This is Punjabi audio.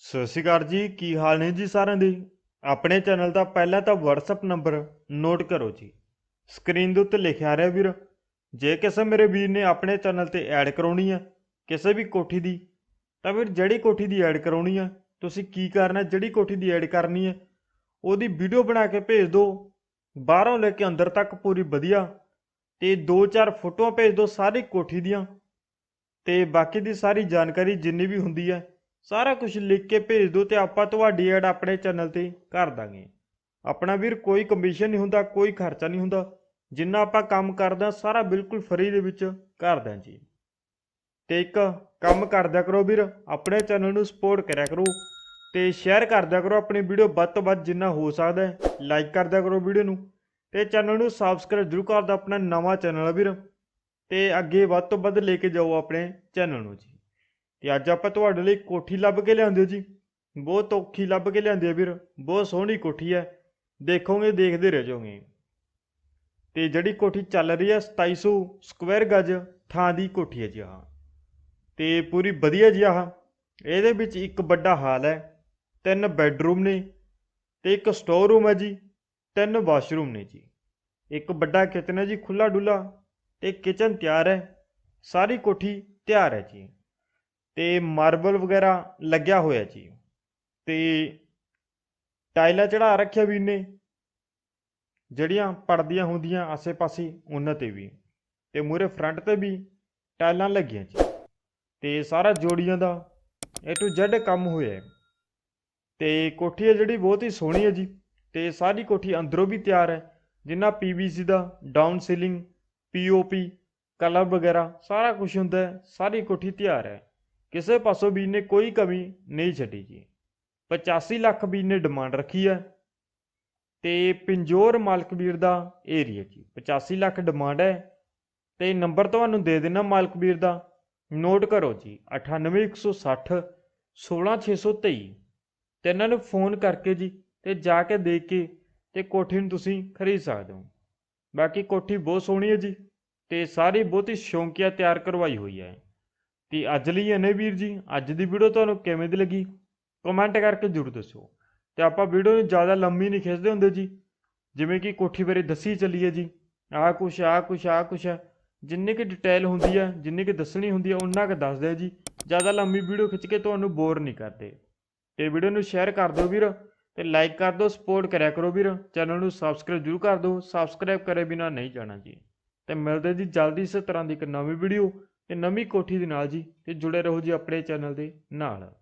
ਸਤਿ ਸ਼੍ਰੀ ਅਕਾਲ ਜੀ। ਕੀ ਹਾਲ ਨੇ ਜੀ ਸਾਰਿਆਂ ਦੇ। ਆਪਣੇ ਚੈਨਲ ਦਾ ਪਹਿਲਾਂ ਤਾਂ WhatsApp ਨੰਬਰ ਨੋਟ ਕਰੋ ਜੀ। ਸਕਰੀਨ ਦੇ ਉੱਤੇ ਲਿਖਿਆ ਆ ਰਿਹਾ ਵੀਰ। ਜੇ ਕਿਸੇ ਮੇਰੇ ਵੀਰ ਨੇ ਆਪਣੇ ਚੈਨਲ ਤੇ ਐਡ ਕਰਾਉਣੀ ਹੈ ਕਿਸੇ ਵੀ ਕੋਠੀ ਦੀ, ਤਾਂ ਵੀਰ ਜਿਹੜੀ ਕੋਠੀ ਦੀ ਐਡ ਕਰਾਉਣੀ ਹੈ ਤੁਸੀਂ ਕੀ ਕਰਨਾ, ਜਿਹੜੀ ਕੋਠੀ ਦੀ ਐਡ ਕਰਨੀ ਹੈ ਉਹਦੀ ਵੀਡੀਓ ਬਣਾ ਕੇ ਭੇਜ ਦਿਓ, ਬਾਹਰੋਂ ਲੈ ਕੇ ਅੰਦਰ ਤੱਕ ਪੂਰੀ ਵਧੀਆ, ਤੇ 2-4 ਫੋਟੋਆਂ ਭੇਜ ਦਿਓ ਸਾਰੀ ਕੋਠੀ ਦੀਆਂ, ਤੇ ਬਾਕੀ ਦੀ ਸਾਰੀ ਜਾਣਕਾਰੀ ਜਿੰਨੀ ਵੀ ਹੁੰਦੀ ਹੈ ਸਾਰਾ ਕੁਝ ਲਿਖ ਕੇ ਭੇਜ ਦਿਓ ਤੇ ਆਪਾਂ ਤੁਹਾਡੀ ਐਡ ਆਪਣੇ ਚੈਨਲ ਤੇ ਕਰ ਦਾਂਗੇ। ਆਪਣਾ ਵੀਰ ਕੋਈ ਕਮਿਸ਼ਨ ਨਹੀਂ ਹੁੰਦਾ, ਕੋਈ ਖਰਚਾ ਨਹੀਂ ਹੁੰਦਾ, ਜਿੰਨਾ ਆਪਾਂ ਕੰਮ ਕਰਦੇ ਹਾਂ ਸਾਰਾ ਬਿਲਕੁਲ ਫਰੀ ਦੇ ਵਿੱਚ ਕਰਦੇ ਹਾਂ ਜੀ। ਤੇ ਇੱਕ ਕੰਮ ਕਰਦਿਆ ਕਰੋ ਵੀਰ, ਆਪਣੇ ਚੈਨਲ ਨੂੰ ਸਪੋਰਟ ਕਰਿਆ ਕਰੋ ਤੇ ਸ਼ੇਅਰ ਕਰਦਿਆ ਕਰੋ ਆਪਣੀ ਵੀਡੀਓ ਵੱਧ ਤੋਂ ਵੱਧ ਜਿੰਨਾ ਹੋ ਸਕਦਾ ਹੈ, ਲਾਈਕ ਕਰਦਿਆ ਕਰੋ ਵੀਡੀਓ ਨੂੰ ਤੇ ਚੈਨਲ ਨੂੰ ਸਬਸਕ੍ਰਾਈਬ ਜ਼ਰੂਰ ਕਰ ਦਿਓ। ਆਪਣਾ ਨਵਾਂ ਚੈਨਲ ਹੈ ਵੀਰ, ਤੇ ਅੱਗੇ ਵੱਧ ਤੋਂ ਵੱਧ ਲੈ ਕੇ ਜਾਓ ਆਪਣੇ ਚੈਨਲ ਨੂੰ ਜੀ। ਤੇ ਅੱਜ ਆਪਾਂ ਤੁਹਾਡੇ ਲਈ ਕੋਠੀ ਲੱਭ ਕੇ ਲਿਆਂਦੇ ਜੀ, ਬਹੁਤ ਔਖੀ ਲੱਭ ਕੇ ਲਿਆਂਦੀ ਹੈ ਵੀਰ, ਬਹੁਤ ਸੋਹਣੀ ਕੋਠੀ ਹੈ, ਦੇਖੋਗੇ ਦੇਖਦੇ ਰਹਿ ਜਾਓਗੇ। ਤੇ ਜਿਹੜੀ ਕੋਠੀ ਚੱਲ ਰਹੀ ਹੈ 2700 ਸਕੁਆਇਰ ਗਜ ਥਾਂ ਦੀ ਕੋਠੀ ਹੈ ਜੀ ਆਹ, ਤੇ ਪੂਰੀ ਵਧੀਆ ਜੀ ਆਹ। ਇਹਦੇ ਵਿੱਚ ਇੱਕ ਵੱਡਾ ਹਾਲ ਹੈ, 3 ਬੈਡਰੂਮ ਨੇ ਤੇ ਇੱਕ ਸਟੋਰ ਰੂਮ ਹੈ ਜੀ, 3 ਵਾਸ਼ਰੂਮ ਨੇ ਜੀ, ਇੱਕ ਵੱਡਾ ਕਿਚਨ ਹੈ ਜੀ ਖੁੱਲਾ ਡੁੱਲਾ, ਤੇ ਕਿਚਨ ਤਿਆਰ ਹੈ, ਸਾਰੀ ਕੋਠੀ ਤਿਆਰ ਹੈ ਜੀ। ਤੇ ਮਾਰਬਲ ਵਗੈਰਾ ਲੱਗਿਆ ਹੋਇਆ ਜੀ, ਤੇ ਟਾਈਲਾਂ ਚੜਾ ਰੱਖਿਆ ਵੀ ਨੇ ਜਿਹੜੀਆਂ ਪੜਦੀਆਂ ਹੁੰਦੀਆਂ ਆਸੇ ਪਾਸੇ ਉਹਨਾਂ ਤੇ ਵੀ, ਤੇ ਮੂਹਰੇ ਫਰੰਟ ਤੇ ਵੀ ਟਾਈਲਾਂ ਲੱਗੀਆਂ ਜੀ, ਤੇ ਸਾਰਾ ਜੋੜੀਆਂ ਦਾ A to Z ਕੰਮ ਹੋਇਆ ਹੈ। ਤੇ ਕੋਠੀ ਹੈ ਜਿਹੜੀ ਬਹੁਤ ਹੀ ਸੋਹਣੀ ਹੈ ਜੀ, ਤੇ ਸਾਰੀ ਕੋਠੀ ਅੰਦਰੋਂ ਵੀ ਤਿਆਰ ਹੈ, ਜਿੰਨਾ PVC ਦਾ ਡਾਊਨ ਸੀਲਿੰਗ POP ਕਲਰ ਵਗੈਰਾ ਸਾਰਾ ਕੁਝ ਹੁੰਦਾ ਹੈ, ਸਾਰੀ ਕੋਠੀ ਤਿਆਰ ਹੈ, ਕਿਸੇ ਪਾਸੋਂ ਵੀਰ ਨੇ ਕੋਈ ਕਮੀ ਨਹੀਂ ਛੱਡੀ ਜੀ। 85 ਲੱਖ ਵੀਰ ਨੇ ਡਿਮਾਂਡ ਰੱਖੀ ਹੈ, ਤੇ ਪਿੰਜੋਰ ਮਾਲਕ ਵੀਰ ਦਾ ਏਰੀਆ ਜੀ, 85 ਲੱਖ ਡਿਮਾਂਡ ਹੈ। ਤੇ ਨੰਬਰ ਤੁਹਾਨੂੰ ਦੇ ਦੇਣਾ ਮਾਲਕ ਵੀਰ ਦਾ, ਨੋਟ ਕਰੋ ਜੀ 98160 16623, ਤੇ ਇਹਨਾਂ ਨੂੰ ਫੋਨ ਕਰਕੇ ਜੀ ਤੇ ਜਾ ਕੇ ਦੇਖ ਕੇ ਤੇ ਕੋਠੀ ਨੂੰ ਤੁਸੀਂ ਖਰੀਦ ਸਕਦੇ ਹੋ। ਬਾਕੀ ਕੋਠੀ ਬਹੁਤ ਸੋਹਣੀ ਹੈ ਜੀ, ਤੇ ਸਾਰੀ ਬਹੁਤ ਹੀ ਸ਼ੌਂਕੀਆ ਤਿਆਰ ਕਰਵਾਈ ਹੋਈ ਹੈ। ਤੇ ਅੱਜ ਲਈ ਇਹਨੇ ਵੀਰ ਜੀ, ਅੱਜ ਦੀ ਵੀਡੀਓ ਤੁਹਾਨੂੰ ਕਿਵੇਂ ਦੀ ਲੱਗੀ ਕਮੈਂਟ ਕਰਕੇ ਜ਼ਰੂਰ ਦੱਸਿਓ। ਤੇ ਆਪਾਂ ਵੀਡੀਓ ਨੂੰ ਜ਼ਿਆਦਾ ਲੰਮੀ ਨਹੀਂ ਖਿੱਚਦੇ ਹੁੰਦੇ ਜੀ, ਜਿਵੇਂ ਕਿ ਕੋਠੀ ਬਾਰੇ ਦੱਸੀ ਚੱਲੀਏ ਜੀ, ਆਹ ਕੁਛ ਆਹ ਕੁਛ ਆਹ ਕੁਛ ਹੈ, ਜਿੰਨੀ ਕਿ ਡਿਟੇਲ ਹੁੰਦੀ ਹੈ ਜਿੰਨੀ ਕਿ ਦੱਸਣੀ ਹੁੰਦੀ ਹੈ ਉਨਾ ਕੁ ਦੱਸਦੇ ਜੀ, ਜ਼ਿਆਦਾ ਲੰਮੀ ਵੀਡੀਓ ਖਿੱਚ ਕੇ ਤੁਹਾਨੂੰ ਬੋਰ ਨਹੀਂ ਕਰਦੇ। ਤੇ ਵੀਡੀਓ ਨੂੰ ਸ਼ੇਅਰ ਕਰ ਦਿਓ ਵੀਰ, ਤੇ ਲਾਈਕ ਕਰ ਦਿਓ, ਸਪੋਰਟ ਕਰਿਆ ਕਰੋ ਵੀਰ, ਚੈਨਲ ਨੂੰ ਸਬਸਕ੍ਰਾਈਬ ਜ਼ਰੂਰ ਕਰ ਦਿਓ, ਸਬਸਕ੍ਰਾਈਬ ਕਰੇ ਬਿਨਾਂ ਨਹੀਂ ਜਾਣਾ ਜੀ। ਤੇ ਮਿਲਦੇ ਜੀ ਜਲਦੀ ਇਸੇ ਤਰ੍ਹਾਂ ਦੀ ਇੱਕ ਨਵੀਂ ਵੀਡੀਓ ਤੇ ਨਵੀਂ ਕੋਠੀ ਦੇ ਨਾਲ ਜੀ, ਤੇ ਜੁੜੇ ਰਹੋ ਜੀ ਆਪਣੇ ਚੈਨਲ ਦੇ ਨਾਲ।